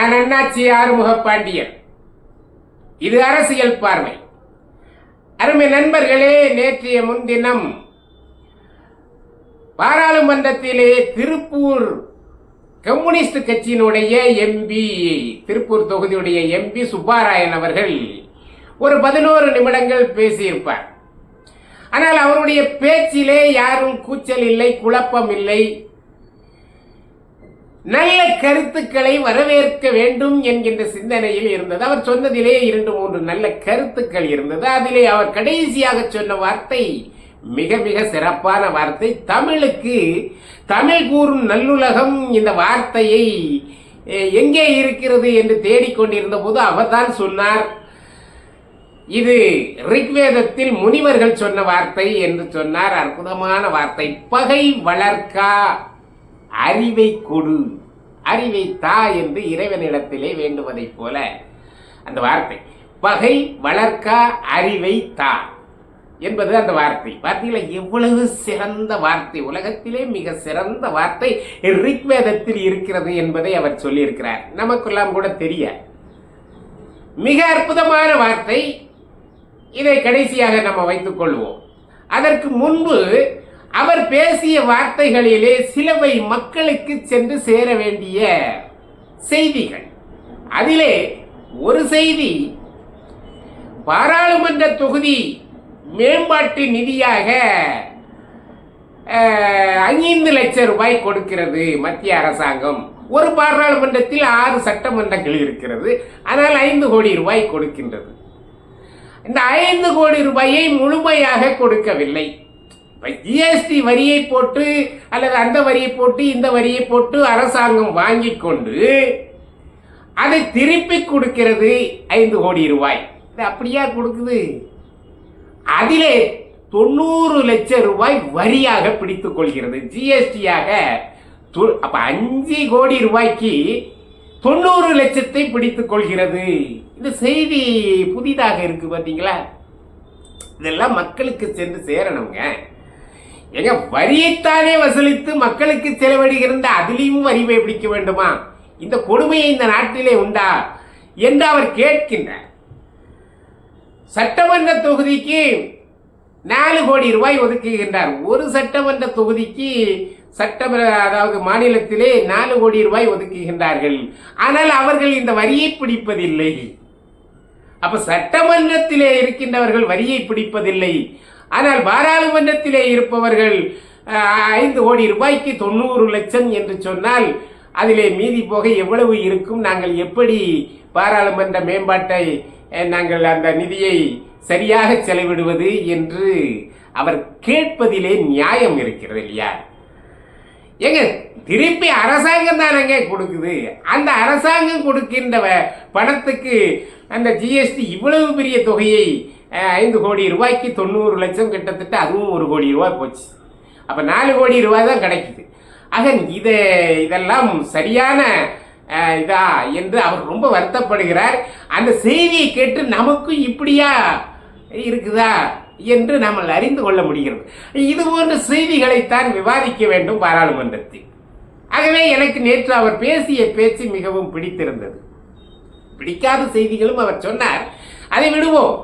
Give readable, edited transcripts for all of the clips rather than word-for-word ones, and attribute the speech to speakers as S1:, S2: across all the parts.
S1: நான் அண்ணாச்சி ஆறுமுகப்பாண்டியன். இது அரசியல் பார்வை. அருமை நண்பர்களே, நேற்றைய முன்தினம் பாராளுமன்றத்திலே திருப்பூர் கம்யூனிஸ்ட் கட்சியினுடைய எம்பி, திருப்பூர் தொகுதியுடைய எம்பி சுப்பாராயன் அவர்கள் ஒரு 11 நிமிடங்கள் பேசியிருப்பார். ஆனால் அவருடைய பேச்சிலே யாரும் கூச்சல் இல்லை, குழப்பம் இல்லை. நல்ல கருத்துக்களை வரவேற்க வேண்டும் என்கின்ற சிந்தனையில் இருந்தது. அவர் சொன்னதிலே 2-3 நல்ல கருத்துக்கள் இருந்தது. அதிலே அவர் கடைசியாக சொன்ன வார்த்தை மிக மிக சிறப்பான வார்த்தை. தமிழுக்கு, தமிழ் கூறும் நல்லுலகம் இந்த வார்த்தையை எங்கே இருக்கிறது என்று தேடிக்கொண்டிருந்த போது அவர்தான் சொன்னார், இது ரிக்வேதத்தில் முனிவர்கள் சொன்ன வார்த்தை என்று சொன்னார். அற்புதமான வார்த்தை. பகை வளர்க்கா அறிவை கொடு, அறிவை தா என்று இறைவனிடத்திலே வேண்டுவதை போல அந்த வார்த்தை. பகை வளர்க்கா அறிவை தா என்பது அந்த வார்த்தை. பார்த்தீங்களா, எவ்வளவு சிறந்த வார்த்தை. உலகத்திலே மிக சிறந்த வார்த்தை ரிக்வேதத்தில் இருக்கிறது என்பதை அவர் சொல்லியிருக்கிறார். நமக்கெல்லாம் கூட தெரிய மிக அற்புதமான வார்த்தை. இதை கடைசியாக நம்ம வைத்துக் கொள்வோம். அதற்கு முன்பு அவர் பேசிய வார்த்தைகளிலே சிலவை மக்களுக்கு சென்று சேர வேண்டிய செய்திகள். அதிலே ஒரு செய்தி, பாராளுமன்ற தொகுதி மேம்பாட்டு நிதியாக 5 லட்சம் ரூபாய் கொடுக்கிறது மத்திய அரசாங்கம். ஒரு பாராளுமன்றத்தில் 6 சட்டமன்றங்கள் இருக்கிறது. ஆனால் 5 கோடி ரூபாய் கொடுக்கின்றது. இந்த 5 கோடி ரூபாயை முழுமையாக கொடுக்கவில்லை. ஜிஎஸ்டி வரியை போட்டு அல்லது அந்த வரியை போட்டு இந்த வரியை போட்டு அரசாங்கம் வாங்கி கொண்டு அதை திருப்பி கொடுக்கிறது 5 கோடி ரூபாய். இது அப்படியா கொடுக்குது? அதிலே 90 லட்சம் ரூபாய் வரியாக பிடித்துக் கொள்கிறது, ஜிஎஸ்டியாக. அப்ப 5 கோடி ரூபாய்க்கு 90 லட்சத்தை பிடித்துக் கொள்கிறது. இந்த செய்தி புதிதாக இருக்கு, பார்த்தீங்களா? இதெல்லாம் மக்களுக்கு சென்று சேரணுங்க. எங்க வரியைத்தானே வசூலித்து மக்களுக்கு செலவழிகின்ற அதிலையும் வரி பிடிக்க வேண்டுமா? இந்த கொடுமையை இந்த நாட்டிலே உண்டா என்று அவர் கேட்கின்றார். சட்டமன்ற தொகுதிக்கு 4 கோடி ரூபாய் ஒதுக்குகின்றார். ஒரு சட்டமன்ற தொகுதிக்கு அதாவது மாநிலத்திலே 4 கோடி ரூபாய் ஒதுக்குகின்றார்கள். ஆனால் அவர்கள் இந்த வரியை பிடிப்பதில்லை. அப்ப சட்டமன்றத்திலே இருக்கின்றவர்கள் வரியை பிடிப்பதில்லை. ஆனால் பாராளுமன்றத்திலே இருப்பவர்கள் 5 கோடி ரூபாய்க்கு 90 லட்சம் என்று சொன்னால் அதிலே மீதி போக எவ்வளவு இருக்கும்? நாங்கள் எப்படி பாராளுமன்ற மேம்பாட்டை நாங்கள் அந்த நிதியை சரியாக செலவிடுவது என்று அவர் கேட்பதிலே நியாயம் இருக்கிறது இல்லையா? எங்க திருப்பி அரசாங்கம் தானங்க கொடுக்குது. அந்த அரசாங்கம் கொடுக்கின்ற பணத்துக்கு அந்த ஜிஎஸ்டி இவ்வளவு பெரிய தொகையை 5 கோடி ரூபாய்க்கு 90 லட்சம், கிட்டத்தட்ட அதுவும் 1 கோடி ரூபாய் போச்சு. அப்ப 4 கோடி ரூபாய் தான் கிடைக்குது. ஆக இதெல்லாம் சரியான இதா என்று அவர் ரொம்ப வருத்தப்படுகிறார். அந்த செய்தியை கேட்டு நமக்கும் இப்படியா இருக்குதா என்று நாம் அறிந்து கொள்ள முடிகிறது. இது போன்ற செய்திகளைத்தான் விவாதிக்க வேண்டும் பாராளுமன்றத்தில். ஆகவே எனக்கு நேற்று அவர் பேசிய பேச்சு மிகவும் பிடித்திருந்தது. பிடிக்காத செய்திகளும் அவர் சொன்னார், அதை விடுவோம்,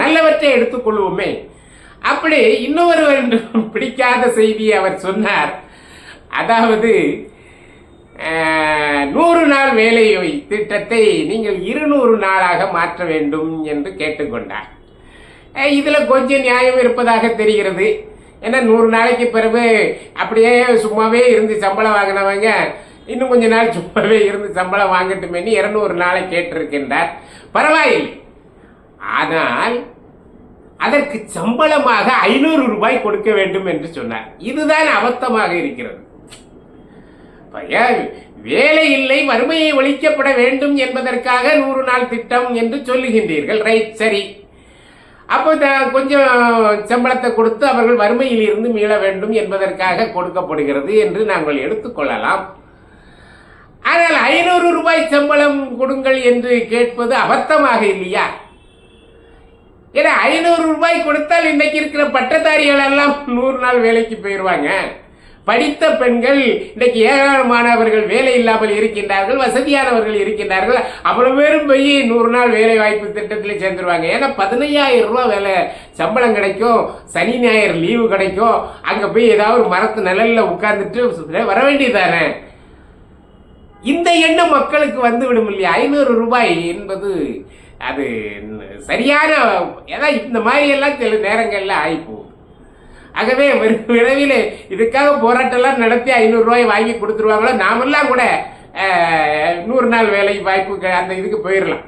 S1: நல்லவற்றை எடுத்துக்கொள்வோமே. அப்படி இன்னொரு பிடிக்காத செய்தியை அவர் சொன்னார். அதாவது 100 நாள் வேலை திட்டத்தை நீங்கள் 200 நாளாக மாற்ற வேண்டும் என்று கேட்டுக்கொண்டார். இதில் கொஞ்சம் நியாயம் இருப்பதாக தெரிகிறது. ஏன்னா 100 நாளைக்கு பிறகு அப்படியே சும்மாவே இருந்து சம்பளம் வாங்கினவங்க இன்னும் கொஞ்ச நாள் சும்மாவே இருந்து சம்பளம் வாங்கட்டுமே 200 நாளை கேட்டிருக்கின்றார். பரவாயில்லை. ஆனால் அதற்கு சம்பளமாக 500 ரூபாய் கொடுக்க வேண்டும் என்று சொன்னார். இதுதான் அபத்தமாக இருக்கிறது. வேலை இல்லை, வறுமையை ஒழிக்கப்பட வேண்டும் என்பதற்காக 100 நாள் திட்டம் என்று சொல்லுகின்றீர்கள். ரைட், சரி. அப்போ கொஞ்சம் சம்பளத்தை கொடுத்து அவர்கள் வறுமையில் இருந்து மீள வேண்டும் என்பதற்காக கொடுக்கப்படுகிறது என்று நாங்கள் எடுத்துக்கொள்ளலாம். ஆனால் 500 ரூபாய் சம்பளம் கொடுங்கள் என்று கேட்பது அபத்தமாக இல்லையா? ஏன்னா 500 ரூபாய் கொடுத்தால் இன்னைக்கு இருக்கிற பட்டதாரிகள் எல்லாம் 100 நாள் வேலைக்கு போயிடுவாங்க. படித்த பெண்கள் இன்றைக்கு ஏராளமானவர்கள் வேலை இல்லாமல் இருக்கின்றார்கள், வசதியானவர்கள் இருக்கின்றார்கள். அவ்வளவு பேரும் போய் 100 நாள் வேலை வாய்ப்பு திட்டத்தில் சேர்ந்துருவாங்க. ஏன்னா 15,000 ரூபா வேலை சம்பளம் கிடைக்கும், சனி ஞாயிறு லீவு கிடைக்கும். அங்கே போய் ஏதாவது ஒரு மரத்து நிழலில் உட்கார்ந்துட்டு வர வேண்டியதானே. இந்த எண்ணம் மக்களுக்கு வந்து விடும் இல்லையா? 500 ரூபாய் என்பது அது சரியான, ஏதாவது இந்த மாதிரி எல்லாம் சில நேரங்கள்ல ஆயிப்போம். ஆகவே விரைவில் இதுக்காக போராட்டம்லாம் நடத்தி 500 ரூபாய் வாங்கி கொடுத்துருவாங்களோ, நாமெல்லாம் கூட 100 நாள் வேலை வாய்ப்பு அந்த இதுக்கு போயிடலாம்.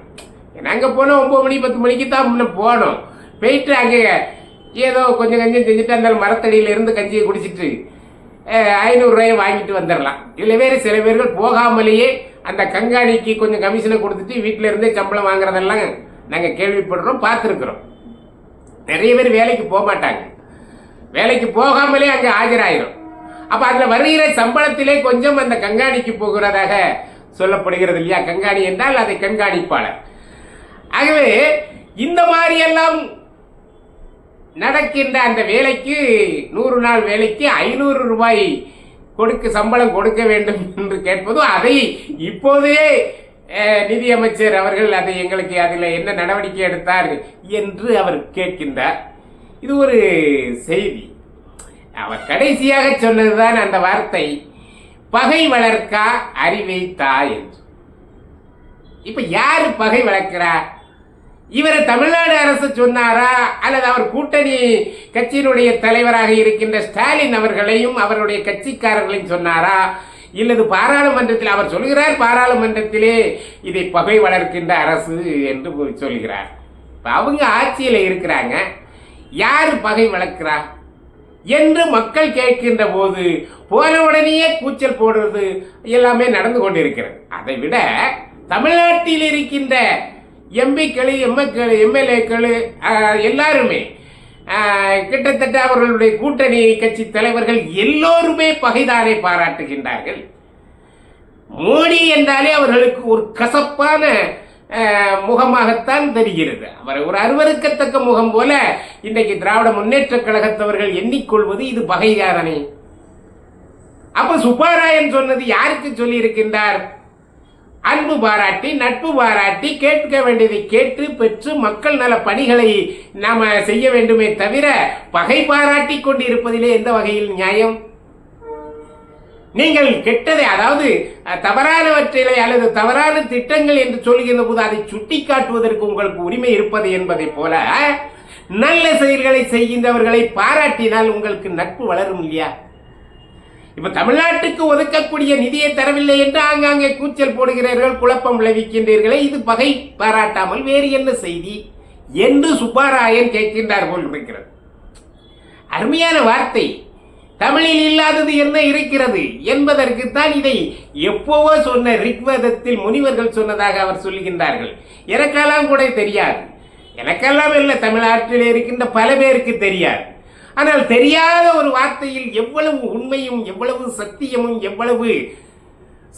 S1: ஏன்னா அங்கே போனால் 9 மணி 10 மணிக்கு தான் முன்ன போகணும். போயிட்டு அங்கே ஏதோ கொஞ்சம் செஞ்சுட்டு அந்த மரத்தடியில இருந்து கஞ்சியை குடிச்சிட்டு 500 ரூபாயை வாங்கிட்டு வந்துடலாம். இதில் வேறு சில பேர்கள் போகாமலேயே அந்த கண்காணிக்கு கொஞ்சம் கமிஷனை கொடுத்துட்டு வீட்டில் இருந்தே சம்பளம் வாங்குறதெல்லாம் நாங்கள் கேள்விப்படுறோம், பார்த்துருக்குறோம். நிறைய பேர் வேலைக்கு போக மாட்டாங்க, வேலைக்கு போகாமலே அங்கே ஆஜராயிரும். அப்போ அதில் வருகிற சம்பளத்திலே கொஞ்சம் அந்த கண்காணிக்கு போகிறதாக சொல்லப்படுகிறது இல்லையா? கண்காணி என்றால் அதை கண்காணிப்பாளர். ஆகவே இந்த மாதிரியெல்லாம் நடக்கின்ற அந்த வேலைக்கு 100 நாள் வேலைக்கு 500 ரூபாய் சம்பளம் கொடுக்க வேண்டும் என்று கேட்பதும், அதை இப்போதே நிதியமைச்சர் அவர்கள் அதை எங்களுக்கு அதில் என்ன நடவடிக்கை எடுத்தார் என்று அவர் கேட்கின்றார். இது ஒரு செய்தி. அவர் கடைசியாக சொன்னதுதான் அந்த வார்த்தை, பகை வளர்க்கா அறிவை தா என்று. இப்ப யாரு பகை வளர்க்கிறார்? இவரை தமிழ்நாடு அரசு சொன்னாரா, அல்லது அவர் கூட்டணி கட்சியினுடைய தலைவராக இருக்கின்ற ஸ்டாலின் அவர்களையும் அவருடைய கட்சிக்காரர்களையும் சொன்னாரா, இல்லது பாராளுமன்றத்தில் அவர் சொல்கிறார், பாராளுமன்றத்திலே இதை பகை வளர்க்கின்ற அரசு என்று சொல்கிறார். அவங்க ஆட்சியில் இருக்கிறாங்க, யாரு பகை வளர்க்கிறார் என்று மக்கள் கேட்கின்ற போது போன உடனேயே கூச்சல் போடுறது எல்லாமே நடந்து கொண்டிருக்கிறது. அதை விட தமிழ்நாட்டில் இருக்கின்ற எம்பிக்கள், எம்எல்ஏக்கள் எல்லாருமே கிட்டத்தட்ட அவர்களுடைய கூட்டணி கட்சி தலைவர்கள் எல்லோருமே பகைதானை பாராட்டுகின்றார்கள். மோடி என்றாலே அவர்களுக்கு ஒரு கசப்பான முகமாகத்தான் தெரிகிறது. அவர் ஒரு அருவருக்கத்தக்க முகம் போல இன்றைக்கு திராவிட முன்னேற்ற கழகத்தவர்கள் எண்ணிக்கொள்வது இது பகைதானே. அப்ப சுப்பாராயன் சொன்னது யாருக்கு சொல்லி இருக்கின்றார்? அன்பு பாராட்டி, நட்பு பாராட்டி, கேட்க வேண்டியதை கேட்டு பெற்று மக்கள் நல பணிகளை நாம செய்ய வேண்டுமே தவிர பகை பாராட்டி கொண்டு இருப்பதிலே எந்த வகையில் நியாயம்? நீங்கள் கெட்டதை, அதாவது தவறானவற்றிலே அல்லது தவறான திட்டங்கள் என்று சொல்கின்ற போது அதை சுட்டி காட்டுவதற்கு உங்களுக்கு உரிமை இருப்பது என்பதை போல நல்ல செயல்களை செய்கின்றவர்களை பாராட்டினால் உங்களுக்கு நட்பு வளரும் இல்லையா? இப்ப தமிழ்நாட்டுக்கு ஒதுக்கக்கூடிய நிதியை தரவில்லை என்று ஆங்காங்கே கூச்சல் போடுகிறீர்கள், குழப்பம் விளைவிக்கின்றீர்களே, இது பகை பாராட்டாமல் வேறு என்ன செய்தி என்று சுப்பாராயன் கேட்கின்றார் போல் இருக்கிறது. அருமையான வார்த்தை. தமிழில் இல்லாதது என்ன இருக்கிறது என்பதற்குத்தான் இதை எப்போவோ சொன்ன ரிக்வேதத்தில் முனிவர்கள் சொன்னதாக அவர் சொல்லுகின்றார்கள். எனக்கெல்லாம் கூட தெரியாது, எனக்கெல்லாம் இல்லை, தமிழ்நாட்டில் இருக்கின்ற பல பேருக்கு தெரியாது. ஆனால் தெரியாத ஒரு வார்த்தையில் எவ்வளவு உண்மையும் எவ்வளவு சத்தியமும் எவ்வளவு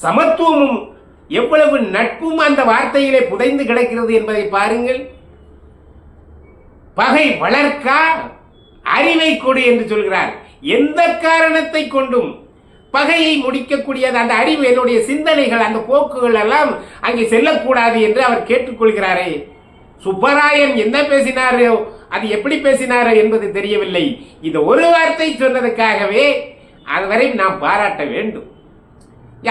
S1: சமத்துவமும் எவ்வளவு நட்பும் அந்த வார்த்தையிலே புதைந்து கிடக்கிறது என்பதை பாருங்கள். பகை வளர்க்கா அறிவை கொடு என்று சொல்கிறார். எந்த காரணத்தை கொண்டும் பகையை முடிக்கக்கூடியது அந்த அறிவு, என்னுடைய சிந்தனைகள், அந்த போக்குகள் எல்லாம் அங்கே செல்லக்கூடாது என்று அவர் கேட்டுக்கொள்கிறாரே. சுப்பராயன் என்ன பேசினாரோ, அது எப்படி பேசினாரோ என்பது தெரியவில்லை. இந்த ஒரு வார்த்தை சொன்னதுக்காகவே அதுவரை நாம் பாராட்ட வேண்டும்.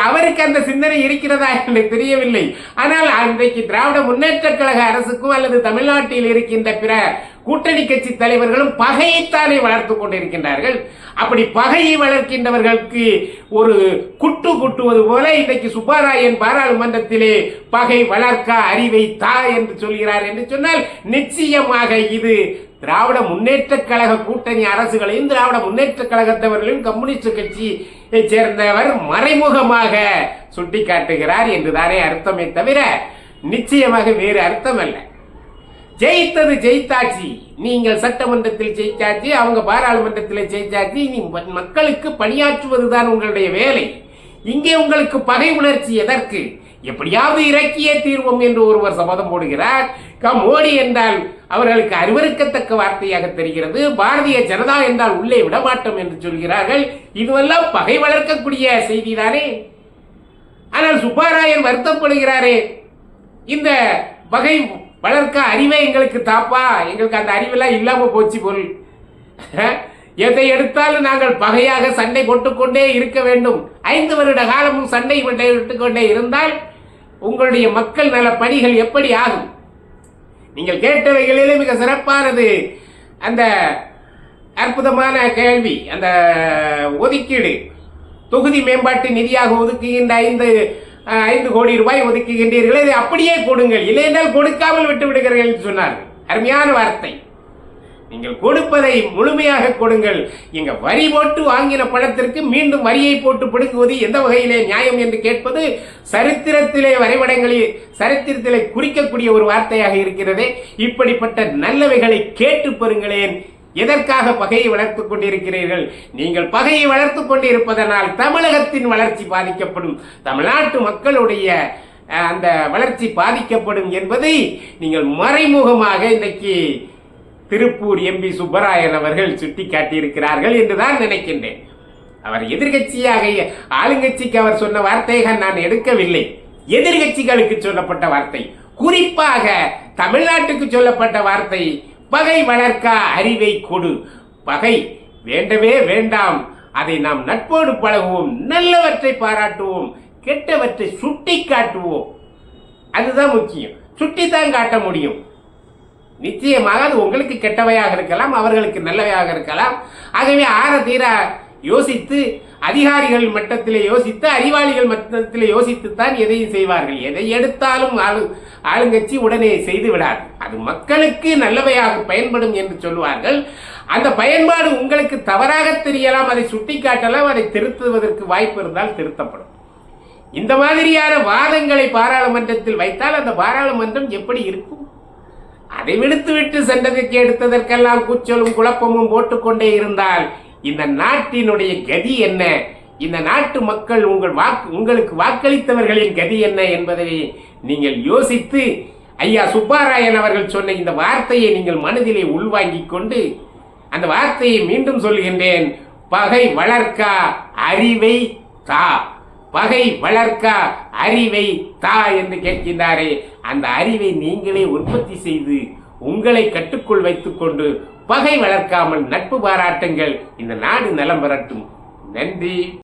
S1: அவருக்கு அந்த சிந்தனை இருக்கிறதா என்று தெரியவில்லை. ஆனால் அன்றைக்கு திராவிட முன்னேற்ற கழக அரசுக்கும் அல்லது தமிழ்நாட்டில் இருக்கின்ற பிற கூட்டணி கட்சி தலைவர்களும் பகையைத்தானே வளர்த்து கொண்டிருக்கின்றார்கள். அப்படி பகையை வளர்க்கின்றவர்களுக்கு ஒரு குட்டு குட்டுவது போல இன்றைக்கு சுப்பாராயன் பாராளுமன்றத்திலே பகை வளர்க்க அறிவை தா என்று சொல்கிறார் என்று சொன்னால் நிச்சயமாக இது திராவிட முன்னேற்ற கழக கூட்டணி அரசுகளையும் திராவிட முன்னேற்ற கழகத்தவர்களையும் கம்யூனிஸ்ட் கட்சியை சேர்ந்தவர் மறைமுகமாக சுட்டிக்காட்டுகிறார் என்றுதானே அர்த்தமே தவிர நிச்சயமாக வேறு அர்த்தம் அல்ல. ஜெயித்தது ஜெயித்தாச்சு, நீங்கள் சட்டமன்றத்தில் ஜெயிச்சாச்சு, அவங்க பாராளுமன்றத்தில் ஜெயிச்சாச்சு, நீ மக்களுக்கு பணியாற்றுவதுதான் உங்களுடைய வேலை. இங்கே உங்களுக்கு பகை உணர்ச்சி எதற்கு? எப்படியாவது இறக்கியே தீர்வோம் என்று ஒருவர் சபதம் போடுகிறார். மோடி என்றால் அவர்களுக்கு அருவருக்கத்தக்க வார்த்தையாக தெரிகிறது. பாரதிய ஜனதா என்றால் உள்ளே விடமாட்டோம் என்று சொல்கிறார்கள். இதுவெல்லாம் பகை வளர்க்கக்கூடிய செய்தி தானே. ஆனால் சுப்பாராயன் வருத்தப்படுகிறாரே, இந்த பகை வளர்க்க அறிவை எங்களுக்கு தாப்பா, எங்களுக்கு அந்த அறிவெல்லாம் இல்லாம போச்சு பொருள். எதை எடுத்தாலும் நாங்கள் பகையாக சண்டை போட்டுக்கொண்டே இருக்க வேண்டும். 5 வருட காலமும் சண்டை விட்டுக்கொண்டே இருந்தால் உங்களுடைய மக்கள் நல பணிகள் எப்படி ஆகும்? நீங்கள் கேட்டவைகளிலே மிக சிறப்பானது அந்த அற்புதமான கேள்வி. அந்த ஒதுக்கீடு, தொகுதி மேம்பாட்டு நிதியாக ஒதுக்குகின்ற 5 கோடி ரூபாய் ஒதுக்குகின்றீர்கள், இதை அப்படியே கொடுங்கள், இல்லையென்றால் கொடுக்காமல் விட்டு விடுகிறீர்கள் என்று சொன்னார்கள். அருமையான வார்த்தை. நீங்கள் கொடுப்பதை முழுமையாக கொடுங்கள். இங்க வரி போட்டு வாங்கின பணத்திற்கு மீண்டும் வரியை போட்டு பிடுங்குவது எந்த வகையிலே நியாயம் என்று கேட்பது சரித்திரத்திலே வரைபடங்களில் சரித்திரத்திலே குறிக்கக்கூடிய ஒரு வார்த்தையாக இருக்கிறது. இப்படிப்பட்ட நல்லவைகளை கேட்டு பெறுங்களேன். எதற்காக பகையை வளர்த்துக் கொண்டிருக்கிறீர்கள்? நீங்கள் பகையை வளர்த்துக் கொண்டிருப்பதனால் தமிழகத்தின் வளர்ச்சி பாதிக்கப்படும், தமிழ்நாட்டு மக்களுடைய அந்த வளர்ச்சி பாதிக்கப்படும் என்பதை நீங்கள் மறைமுகமாக இன்றைக்கு திருப்பூர் எம்பி சுப்பராயன் அவர்கள் சுட்டி காட்டியிருக்கிறார்கள் என்றுதான் நினைக்கின்றேன். அவர் எதிர்கட்சியாக ஆளுங்கட்சிக்கு அவர் சொன்ன வார்த்தையை நான் எடுக்கவில்லை. எதிர்கட்சிகளுக்கு சொல்லப்பட்ட வார்த்தை, குறிப்பாக தமிழ்நாட்டுக்கு சொல்லப்பட்ட வார்த்தை, பகை வளர்க்க அறிவை கொடு. பகை வேண்டவே வேண்டாம், அதை நாம் நட்போடு பழகுவோம், நல்லவற்றை பாராட்டுவோம், கெட்டவற்றை சுட்டி காட்டுவோம். அதுதான் முக்கியம். சுட்டித்தான் காட்ட முடியும். நிச்சயமாக அது உங்களுக்கு கெட்டவையாக இருக்கலாம், அவர்களுக்கு நல்லவையாக இருக்கலாம். ஆகவே ஆற தீர யோசித்து, அதிகாரிகள் மட்டத்திலே யோசித்து, அறிவாளிகள் மட்டத்திலே யோசித்துத்தான் எதையும் செய்வார்கள். எதை எடுத்தாலும் ஆளுங்கட்சி உடனே செய்து விடாது. அது மக்களுக்கு நல்லவையாக பயன்படும் என்று சொல்லுவார்கள். அந்த பயன்பாடு உங்களுக்கு தவறாக தெரியலாம், அதை சுட்டி காட்டலாம், அதை திருத்துவதற்கு வாய்ப்பு இருந்தால் திருத்தப்படும். இந்த மாதிரியான வாதங்களை பாராளுமன்றத்தில் வைத்தால் அந்த பாராளுமன்றம் எப்படி இருக்கும்? அதை விடுத்துவிட்டு சென்றதற்கு எடுத்ததற்கெல்லாம் கூச்சலும் குழப்பமும் போட்டுக்கொண்டே இருந்தால் இந்த நாட்டினுடைய கதி என்ன? இந்த நாட்டு மக்கள் உங்களுக்கு வாக்களித்தவர்களின் கதி என்ன என்பதை நீங்கள் யோசித்து, ஐயா சுப்பாராயன் அவர்கள் சொன்ன இந்த வார்த்தையை நீங்கள் மனதிலே உள்வாங்கிக் கொண்டு, அந்த வார்த்தையை மீண்டும் சொல்கின்றேன், பகை வளர்க்க அறிவை தா, பகை வளர்க்க அறிவை தா என்று கேட்கின்றாரே, அந்த அறிவை நீங்களே உற்பத்தி செய்து உங்களை கட்டுக்குள் வைத்துக் கொண்டு பகை வளர்க்காமல் நட்பு பாராட்டுங்கள். இந்த நாடு நலம் பெறட்டும். நன்றி.